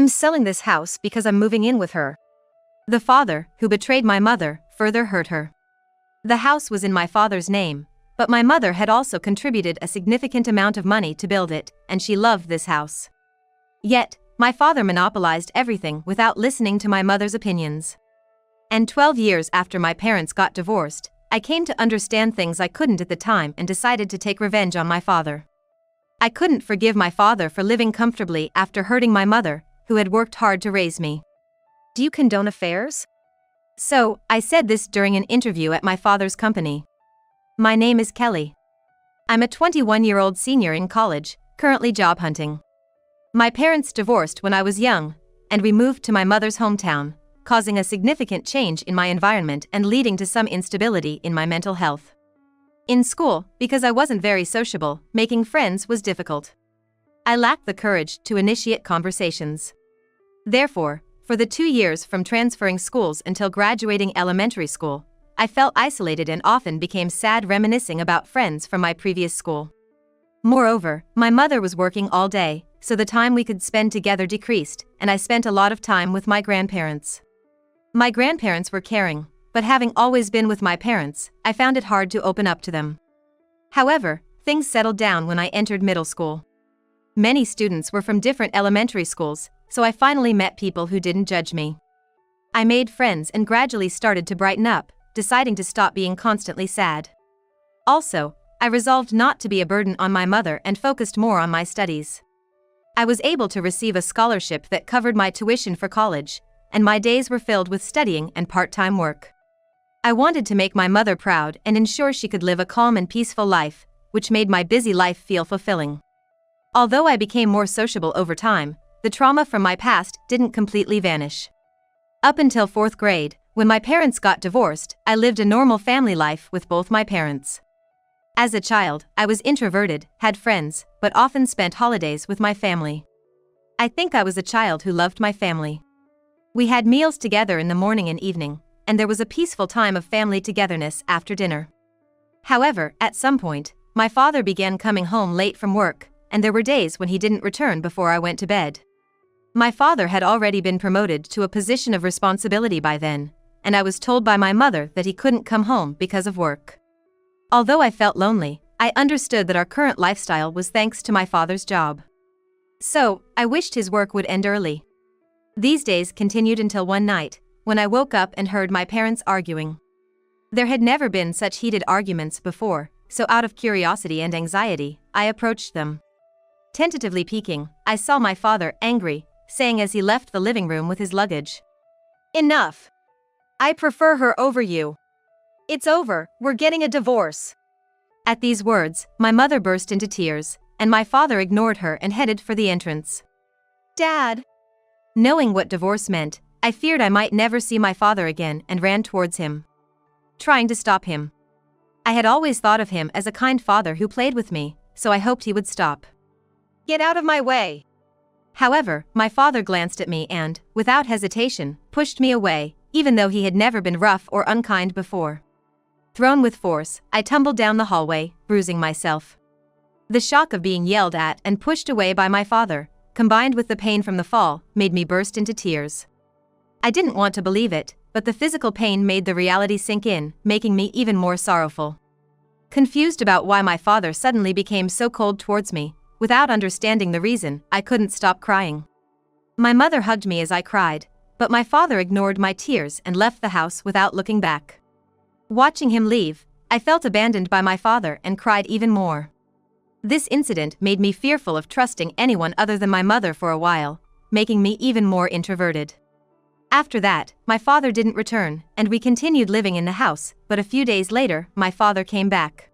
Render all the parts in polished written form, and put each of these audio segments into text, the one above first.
I'm selling this house because I'm moving in with her. The father, who betrayed my mother, further hurt her. The house was in my father's name, but my mother had also contributed a significant amount of money to build it, and she loved this house. Yet, my father monopolized everything without listening to my mother's opinions. And 12 years after my parents got divorced, I came to understand things I couldn't at the time and decided to take revenge on my father. I couldn't forgive my father for living comfortably after hurting my mother, who had worked hard to raise me. Do you condone affairs? So, I said this during an interview at my father's company. My name is Kelly. I'm a 21-year-old senior in college, currently job hunting. My parents divorced when I was young, and we moved to my mother's hometown, causing a significant change in my environment and leading to some instability in my mental health. In school, because I wasn't very sociable, making friends was difficult. I lacked the courage to initiate conversations. Therefore, for the 2 years from transferring schools until graduating elementary school, I felt isolated and often became sad reminiscing about friends from my previous school. Moreover, my mother was working all day, so the time we could spend together decreased, and I spent a lot of time with my grandparents. My grandparents were caring, but having always been with my parents, I found it hard to open up to them. However, things settled down when I entered middle school. Many students were from different elementary schools, so I finally met people who didn't judge me. I made friends and gradually started to brighten up, deciding to stop being constantly sad. Also, I resolved not to be a burden on my mother and focused more on my studies. I was able to receive a scholarship that covered my tuition for college, and my days were filled with studying and part-time work. I wanted to make my mother proud and ensure she could live a calm and peaceful life, which made my busy life feel fulfilling. Although I became more sociable over time, the trauma from my past didn't completely vanish. Up until 4th grade, when my parents got divorced, I lived a normal family life with both my parents. As a child, I was introverted, had friends, but often spent holidays with my family. I think I was a child who loved my family. We had meals together in the morning and evening, and there was a peaceful time of family togetherness after dinner. However, at some point, my father began coming home late from work, and there were days when he didn't return before I went to bed. My father had already been promoted to a position of responsibility by then, and I was told by my mother that he couldn't come home because of work. Although I felt lonely, I understood that our current lifestyle was thanks to my father's job. So, I wished his work would end early. These days continued until one night, when I woke up and heard my parents arguing. There had never been such heated arguments before, so out of curiosity and anxiety, I approached them. Tentatively peeking, I saw my father angry, saying as he left the living room with his luggage, "Enough! I prefer her over you. It's over, we're getting a divorce." At these words, my mother burst into tears, and my father ignored her and headed for the entrance. "Dad!" Knowing what divorce meant, I feared I might never see my father again and ran towards him, trying to stop him. I had always thought of him as a kind father who played with me, so I hoped he would stop. "Get out of my way!" However, my father glanced at me and, without hesitation, pushed me away, even though he had never been rough or unkind before. Thrown with force, I tumbled down the hallway, bruising myself. The shock of being yelled at and pushed away by my father, combined with the pain from the fall, made me burst into tears. I didn't want to believe it, but the physical pain made the reality sink in, making me even more sorrowful. Confused about why my father suddenly became so cold towards me, without understanding the reason, I couldn't stop crying. My mother hugged me as I cried, but my father ignored my tears and left the house without looking back. Watching him leave, I felt abandoned by my father and cried even more. This incident made me fearful of trusting anyone other than my mother for a while, making me even more introverted. After that, my father didn't return, and we continued living in the house, but a few days later, my father came back.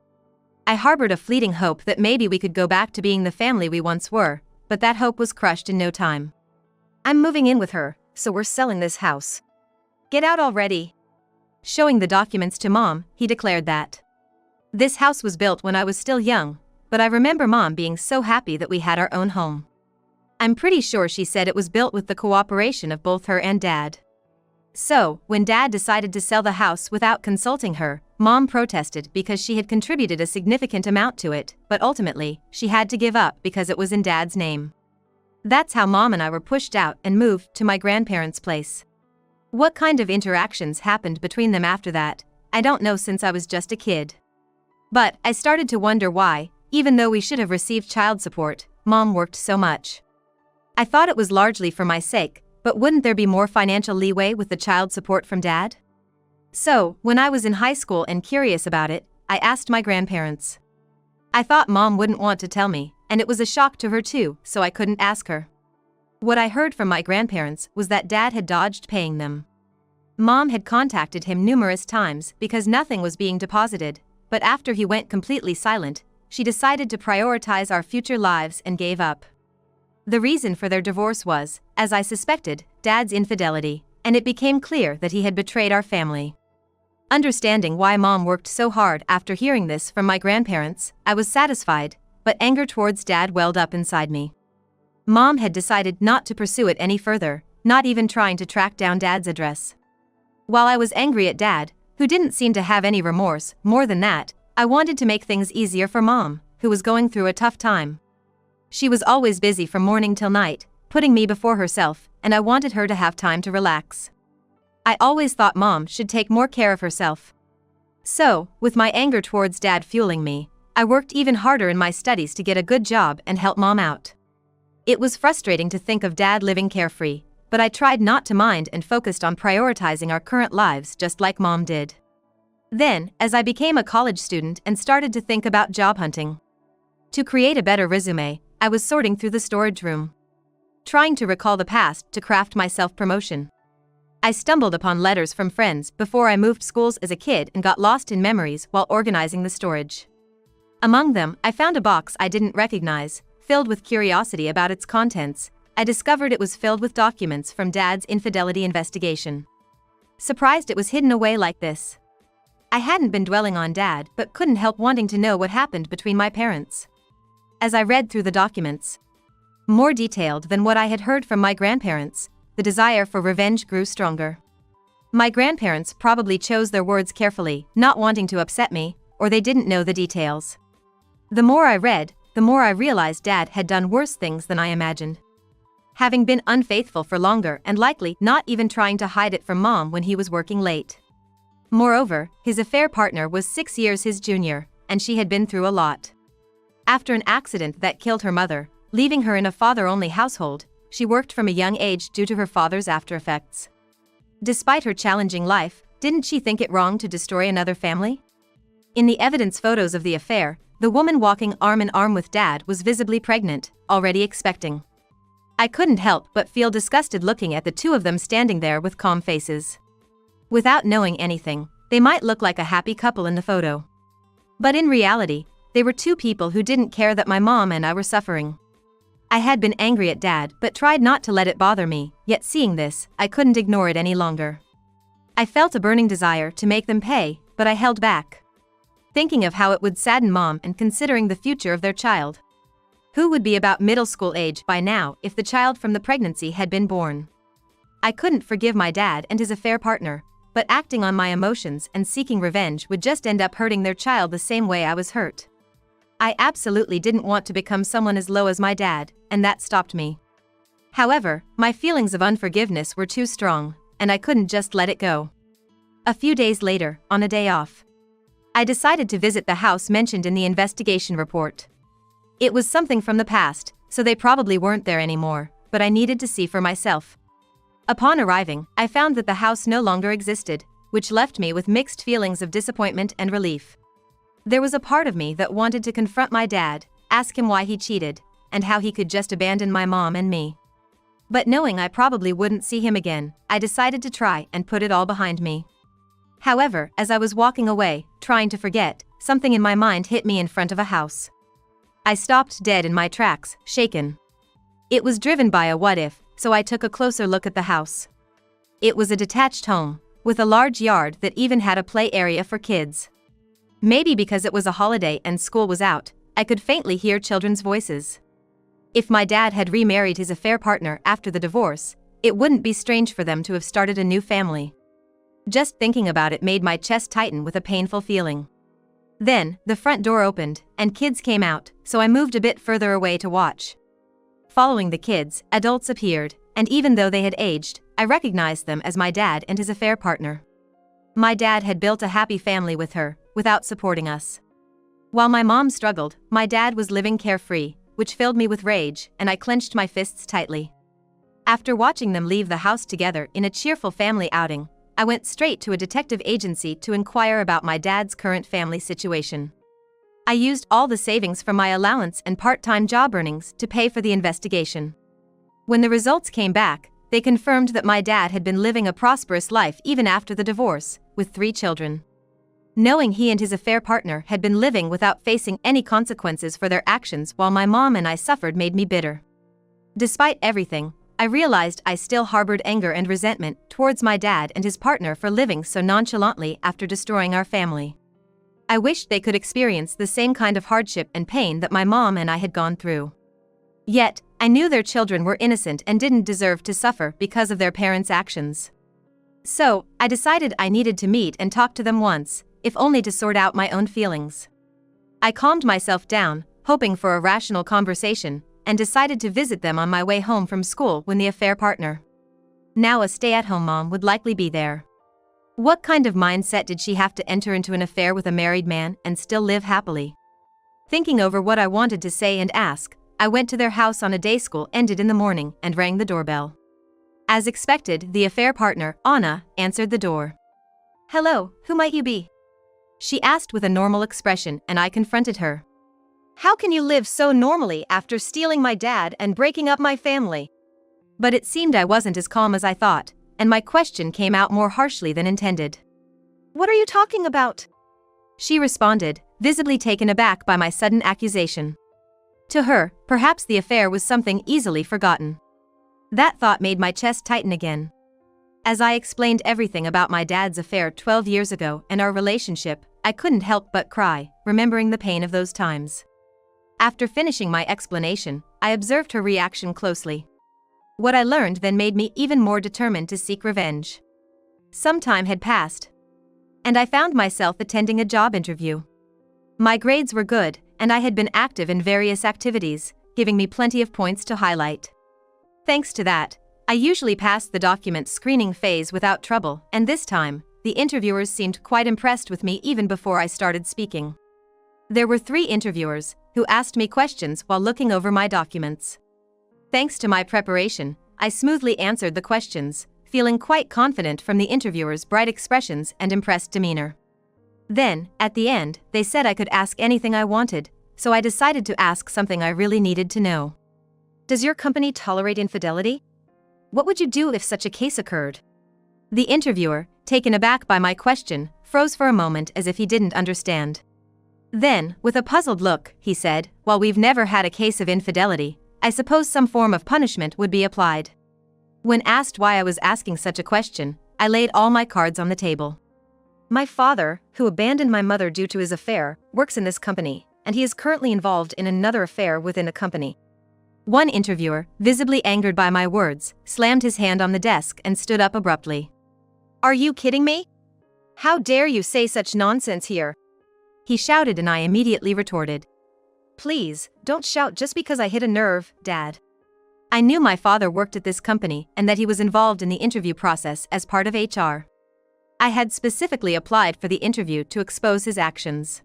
I harbored a fleeting hope that maybe we could go back to being the family we once were, but that hope was crushed in no time. "I'm moving in with her, so we're selling this house. Get out already." Showing the documents to Mom, he declared that this house was built when I was still young, but I remember Mom being so happy that we had our own home. I'm pretty sure she said it was built with the cooperation of both her and Dad. So, when Dad decided to sell the house without consulting her, Mom protested because she had contributed a significant amount to it, but ultimately, she had to give up because it was in Dad's name. That's how Mom and I were pushed out and moved to my grandparents' place. What kind of interactions happened between them after that, I don't know since I was just a kid. But I started to wonder why, even though we should have received child support, Mom worked so much. I thought it was largely for my sake, but wouldn't there be more financial leeway with the child support from Dad? So, when I was in high school and curious about it, I asked my grandparents. I thought Mom wouldn't want to tell me, and it was a shock to her too, so I couldn't ask her. What I heard from my grandparents was that Dad had dodged paying them. Mom had contacted him numerous times because nothing was being deposited, but after he went completely silent, she decided to prioritize our future lives and gave up. The reason for their divorce was, as I suspected, Dad's infidelity, and it became clear that he had betrayed our family. Understanding why Mom worked so hard after hearing this from my grandparents, I was satisfied, but anger towards Dad welled up inside me. Mom had decided not to pursue it any further, not even trying to track down Dad's address. While I was angry at Dad, who didn't seem to have any remorse, more than that, I wanted to make things easier for Mom, who was going through a tough time. She was always busy from morning till night, putting me before herself, and I wanted her to have time to relax. I always thought Mom should take more care of herself. So, with my anger towards Dad fueling me, I worked even harder in my studies to get a good job and help Mom out. It was frustrating to think of Dad living carefree, but I tried not to mind and focused on prioritizing our current lives just like Mom did. Then, as I became a college student and started to think about job hunting. To create a better resume, I was sorting through the storage room, trying to recall the past to craft my self-promotion. I stumbled upon letters from friends before I moved schools as a kid and got lost in memories while organizing the storage. Among them, I found a box I didn't recognize. Filled with curiosity about its contents, I discovered it was filled with documents from Dad's infidelity investigation. Surprised it was hidden away like this. I hadn't been dwelling on Dad but couldn't help wanting to know what happened between my parents. As I read through the documents, more detailed than what I had heard from my grandparents, the desire for revenge grew stronger. My grandparents probably chose their words carefully, not wanting to upset me, or they didn't know the details. The more I read, the more I realized Dad had done worse things than I imagined. Having been unfaithful for longer and likely not even trying to hide it from Mom when he was working late. Moreover, his affair partner was 6 years his junior, and she had been through a lot. After an accident that killed her mother, leaving her in a father-only household, she worked from a young age due to her father's after-effects. Despite her challenging life, didn't she think it wrong to destroy another family? In the evidence photos of the affair, the woman walking arm in arm with Dad was visibly pregnant, already expecting. I couldn't help but feel disgusted looking at the two of them standing there with calm faces. Without knowing anything, they might look like a happy couple in the photo. But in reality, they were two people who didn't care that my mom and I were suffering. I had been angry at Dad but tried not to let it bother me, yet seeing this, I couldn't ignore it any longer. I felt a burning desire to make them pay, but I held back. Thinking of how it would sadden Mom and considering the future of their child. Who would be about middle school age by now if the child from the pregnancy had been born? I couldn't forgive my dad and his affair partner, but acting on my emotions and seeking revenge would just end up hurting their child the same way I was hurt. I absolutely didn't want to become someone as low as my dad, and that stopped me. However, my feelings of unforgiveness were too strong, and I couldn't just let it go. A few days later, on a day off, I decided to visit the house mentioned in the investigation report. It was something from the past, so they probably weren't there anymore, but I needed to see for myself. Upon arriving, I found that the house no longer existed, which left me with mixed feelings of disappointment and relief. There was a part of me that wanted to confront my dad, ask him why he cheated, and how he could just abandon my mom and me. But knowing I probably wouldn't see him again, I decided to try and put it all behind me. However, as I was walking away, trying to forget, something in my mind hit me in front of a house. I stopped dead in my tracks, shaken. It was driven by a what-if, so I took a closer look at the house. It was a detached home, with a large yard that even had a play area for kids. Maybe because it was a holiday and school was out, I could faintly hear children's voices. If my dad had remarried his affair partner after the divorce, it wouldn't be strange for them to have started a new family. Just thinking about it made my chest tighten with a painful feeling. Then, the front door opened, and kids came out, so I moved a bit further away to watch. Following the kids, adults appeared, and even though they had aged, I recognized them as my dad and his affair partner. My dad had built a happy family with her, without supporting us. While my mom struggled, my dad was living carefree, which filled me with rage, and I clenched my fists tightly. After watching them leave the house together in a cheerful family outing, I went straight to a detective agency to inquire about my dad's current family situation. I used all the savings from my allowance and part-time job earnings to pay for the investigation. When the results came back, they confirmed that my dad had been living a prosperous life even after the divorce, with 3 children. Knowing he and his affair partner had been living without facing any consequences for their actions while my mom and I suffered made me bitter. Despite everything, I realized I still harbored anger and resentment towards my dad and his partner for living so nonchalantly after destroying our family. I wished they could experience the same kind of hardship and pain that my mom and I had gone through. Yet, I knew their children were innocent and didn't deserve to suffer because of their parents' actions. So, I decided I needed to meet and talk to them once, if only to sort out my own feelings. I calmed myself down, hoping for a rational conversation, and decided to visit them on my way home from school when the affair partner, now a stay-at-home mom, would likely be there. What kind of mindset did she have to enter into an affair with a married man and still live happily? Thinking over what I wanted to say and ask, I went to their house on a day school ended in the morning and rang the doorbell. As expected, the affair partner, Anna, answered the door. "Hello, who might you be?" she asked with a normal expression, and I confronted her. "How can you live so normally after stealing my dad and breaking up my family?" But it seemed I wasn't as calm as I thought, and my question came out more harshly than intended. "What are you talking about?" she responded, visibly taken aback by my sudden accusation. To her, perhaps the affair was something easily forgotten. That thought made my chest tighten again. As I explained everything about my dad's affair 12 years ago and our relationship, I couldn't help but cry, remembering the pain of those times. After finishing my explanation, I observed her reaction closely. What I learned then made me even more determined to seek revenge. Some time had passed, and I found myself attending a job interview. My grades were good, and I had been active in various activities, giving me plenty of points to highlight. Thanks to that, I usually passed the document screening phase without trouble, and this time, the interviewers seemed quite impressed with me even before I started speaking. There were 3 interviewers, who asked me questions while looking over my documents. Thanks to my preparation, I smoothly answered the questions, feeling quite confident from the interviewers' bright expressions and impressed demeanor. Then, at the end, they said I could ask anything I wanted, so I decided to ask something I really needed to know. "Does your company tolerate infidelity? What would you do if such a case occurred?" The interviewer, taken aback by my question, froze for a moment as if he didn't understand. Then, with a puzzled look, he said, "While we've never had a case of infidelity, I suppose some form of punishment would be applied." When asked why I was asking such a question, I laid all my cards on the table. "My father, who abandoned my mother due to his affair, works in this company, and he is currently involved in another affair within the company." One interviewer, visibly angered by my words, slammed his hand on the desk and stood up abruptly. "Are you kidding me? How dare you say such nonsense here?" he shouted, and I immediately retorted. "Please, don't shout just because I hit a nerve, Dad." I knew my father worked at this company and that he was involved in the interview process as part of HR. I had specifically applied for the interview to expose his actions.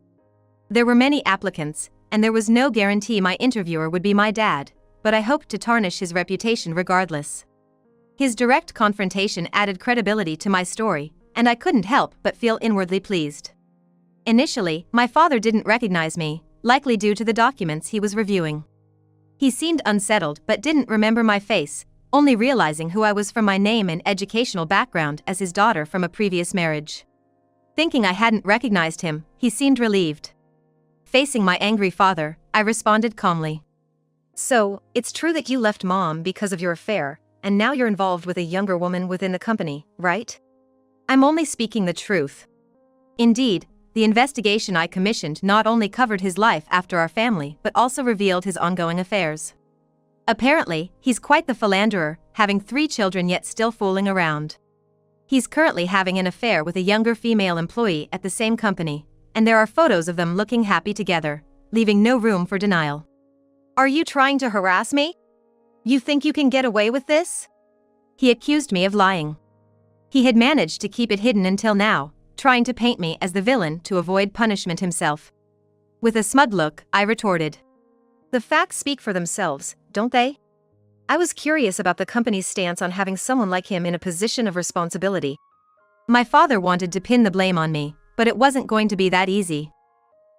There were many applicants, and there was no guarantee my interviewer would be my dad, but I hoped to tarnish his reputation regardless. His direct confrontation added credibility to my story, and I couldn't help but feel inwardly pleased. Initially, my father didn't recognize me, likely due to the documents he was reviewing. He seemed unsettled but didn't remember my face, only realizing who I was from my name and educational background as his daughter from a previous marriage. Thinking I hadn't recognized him, he seemed relieved. Facing my angry father, I responded calmly. "So, it's true that you left Mom because of your affair, and now you're involved with a younger woman within the company, right?" "I'm only speaking the truth." Indeed, the investigation I commissioned not only covered his life after our family but also revealed his ongoing affairs. Apparently, he's quite the philanderer, having 3 children yet still fooling around. He's currently having an affair with a younger female employee at the same company, and there are photos of them looking happy together, leaving no room for denial. "Are you trying to harass me?" You think you can get away with this? He accused me of lying. He had managed to keep it hidden until now, trying to paint me as the villain to avoid punishment himself. With a smug look, I retorted. The facts speak for themselves, don't they? I was curious about the company's stance on having someone like him in a position of responsibility. My father wanted to pin the blame on me, but it wasn't going to be that easy.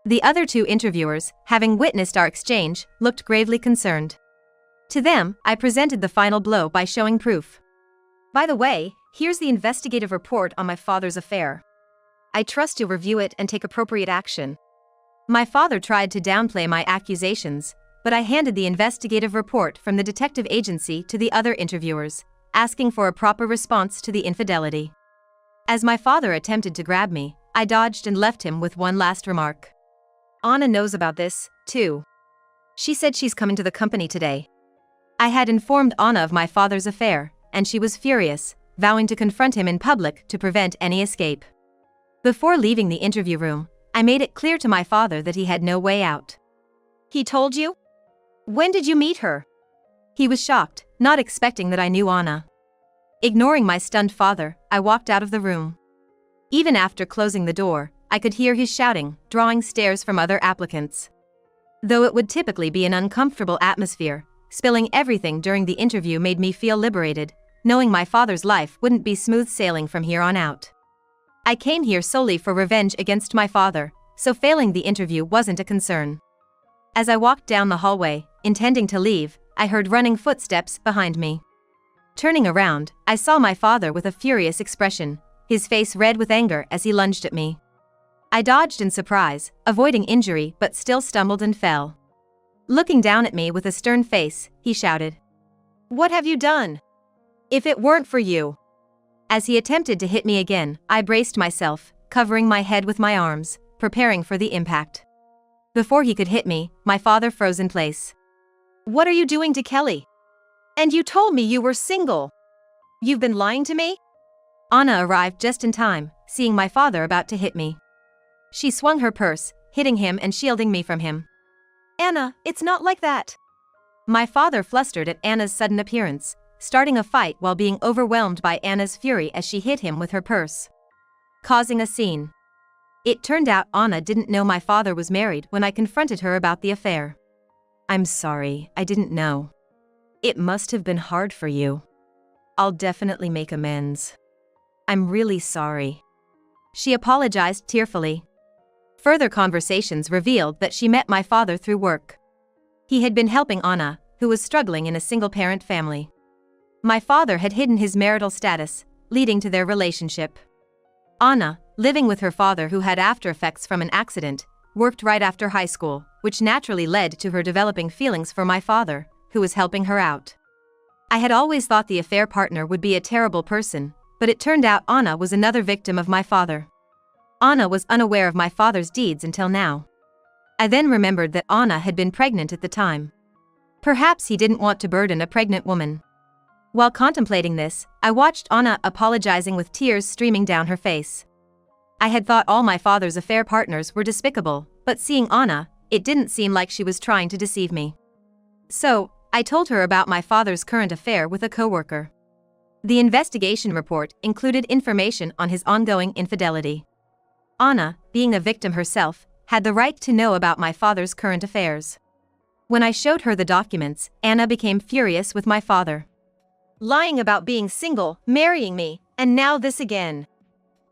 The other two interviewers, having witnessed our exchange, looked gravely concerned. To them, I presented the final blow by showing proof. By the way, here's the investigative report on my father's affair. I trust you'll review it and take appropriate action. My father tried to downplay my accusations, but I handed the investigative report from the detective agency to the other interviewers, asking for a proper response to the infidelity. As my father attempted to grab me, I dodged and left him with one last remark. Anna knows about this, too. She said she's coming to the company today. I had informed Anna of my father's affair, and she was furious, vowing to confront him in public to prevent any escape. Before leaving the interview room, I made it clear to my father that he had no way out. He told you? When did you meet her? He was shocked, not expecting that I knew Anna. Ignoring my stunned father, I walked out of the room. Even after closing the door, I could hear his shouting, drawing stares from other applicants. Though it would typically be an uncomfortable atmosphere, spilling everything during the interview made me feel liberated, knowing my father's life wouldn't be smooth sailing from here on out. I came here solely for revenge against my father, so failing the interview wasn't a concern. As I walked down the hallway, intending to leave, I heard running footsteps behind me. Turning around, I saw my father with a furious expression, his face red with anger as he lunged at me. I dodged in surprise, avoiding injury but still stumbled and fell. Looking down at me with a stern face, he shouted, "What have you done? If it weren't for you." As he attempted to hit me again, I braced myself, covering my head with my arms, preparing for the impact. Before he could hit me, my father froze in place. "What are you doing to Kelly? And you told me you were single. You've been lying to me?" Anna arrived just in time, seeing my father about to hit me. She swung her purse, hitting him and shielding me from him. "Anna, it's not like that." My father flustered at Anna's sudden appearance, starting a fight while being overwhelmed by Anna's fury as she hit him with her purse, causing a scene. It turned out Anna didn't know my father was married when I confronted her about the affair. "I'm sorry, I didn't know. It must have been hard for you. I'll definitely make amends. I'm really sorry." She apologized tearfully. Further conversations revealed that she met my father through work. He had been helping Anna, who was struggling in a single-parent family. My father had hidden his marital status, leading to their relationship. Anna, living with her father who had after-effects from an accident, worked right after high school, which naturally led to her developing feelings for my father, who was helping her out. I had always thought the affair partner would be a terrible person, but it turned out Anna was another victim of my father. Anna was unaware of my father's deeds until now. I then remembered that Anna had been pregnant at the time. Perhaps he didn't want to burden a pregnant woman. While contemplating this, I watched Anna apologizing with tears streaming down her face. I had thought all my father's affair partners were despicable, but seeing Anna, it didn't seem like she was trying to deceive me. So, I told her about my father's current affair with a coworker. The investigation report included information on his ongoing infidelity. Anna, being a victim herself, had the right to know about my father's current affairs. When I showed her the documents, Anna became furious with my father. "Lying about being single, marrying me, and now this again.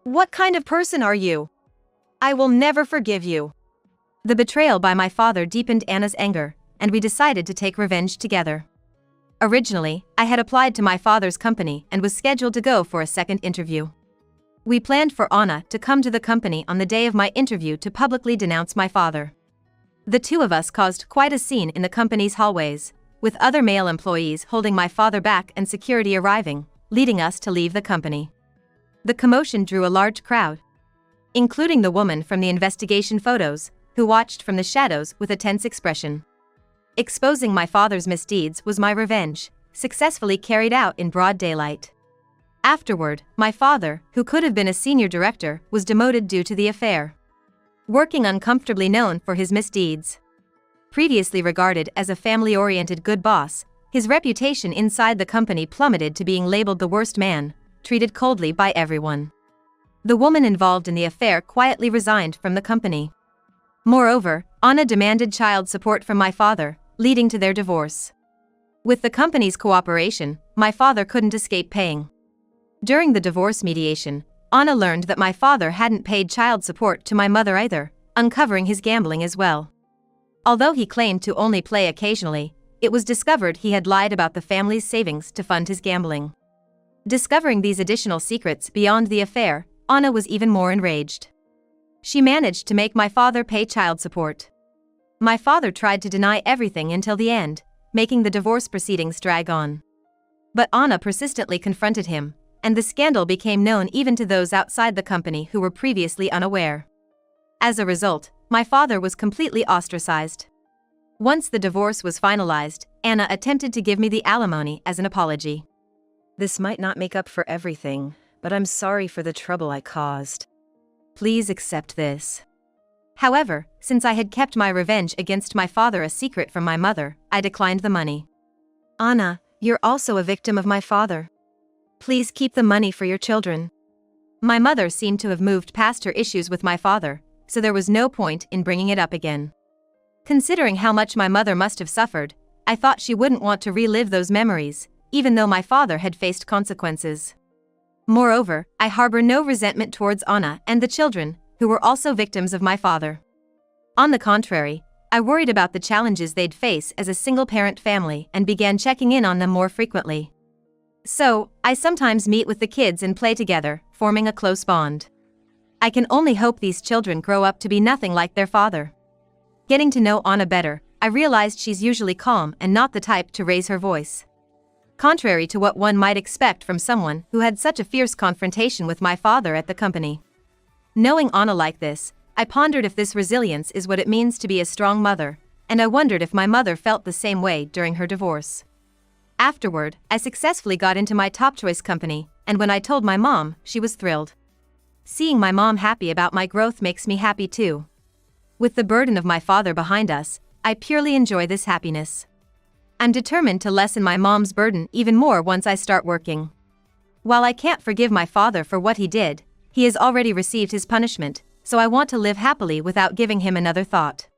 What kind of person are you? I will never forgive you." The betrayal by my father deepened Anna's anger, and we decided to take revenge together. Originally, I had applied to my father's company and was scheduled to go for a second interview. We planned for Anna to come to the company on the day of my interview to publicly denounce my father. The two of us caused quite a scene in the company's hallways, with other male employees holding my father back and security arriving, leading us to leave the company. The commotion drew a large crowd, including the woman from the investigation photos, who watched from the shadows with a tense expression. Exposing my father's misdeeds was my revenge, successfully carried out in broad daylight. Afterward, my father, who could have been a senior director, was demoted due to the affair. Working uncomfortably known for his misdeeds. Previously regarded as a family-oriented good boss, His reputation inside the company plummeted to being labeled the worst man, treated coldly by everyone. The woman involved in the affair quietly resigned from the company. Moreover, Anna demanded child support from my father, leading to their divorce. With the company's cooperation, my father couldn't escape paying. During the divorce mediation, Anna learned that my father hadn't paid child support to my mother either, uncovering his gambling as well. Although he claimed to only play occasionally, it was discovered he had lied about the family's savings to fund his gambling. Discovering these additional secrets beyond the affair, Anna was even more enraged. She managed to make my father pay child support. My father tried to deny everything until the end, making the divorce proceedings drag on. But Anna persistently confronted him, and the scandal became known even to those outside the company who were previously unaware. As a result, my father was completely ostracized. Once the divorce was finalized, Anna attempted to give me the alimony as an apology. This might not make up for everything, but I'm sorry for the trouble I caused. Please accept this. However, since I had kept my revenge against my father a secret from my mother, I declined the money. Anna, you're also a victim of my father. Please keep the money for your children. My mother seemed to have moved past her issues with my father, so there was no point in bringing it up again. Considering how much my mother must have suffered, I thought she wouldn't want to relive those memories, even though my father had faced consequences. Moreover, I harbor no resentment towards Anna and the children, who were also victims of my father. On the contrary, I worried about the challenges they'd face as a single-parent family and began checking in on them more frequently. So, I sometimes meet with the kids and play together, forming a close bond. I can only hope these children grow up to be nothing like their father. Getting to know Anna better, I realized she's usually calm and not the type to raise her voice. Contrary to what one might expect from someone who had such a fierce confrontation with my father at the company. Knowing Anna like this, I pondered if this resilience is what it means to be a strong mother, and I wondered if my mother felt the same way during her divorce. Afterward, I successfully got into my top choice company, and when I told my mom, she was thrilled. Seeing my mom happy about my growth makes me happy too. With the burden of my father behind us, I purely enjoy this happiness. I'm determined to lessen my mom's burden even more once I start working. While I can't forgive my father for what he did, he has already received his punishment, so I want to live happily without giving him another thought.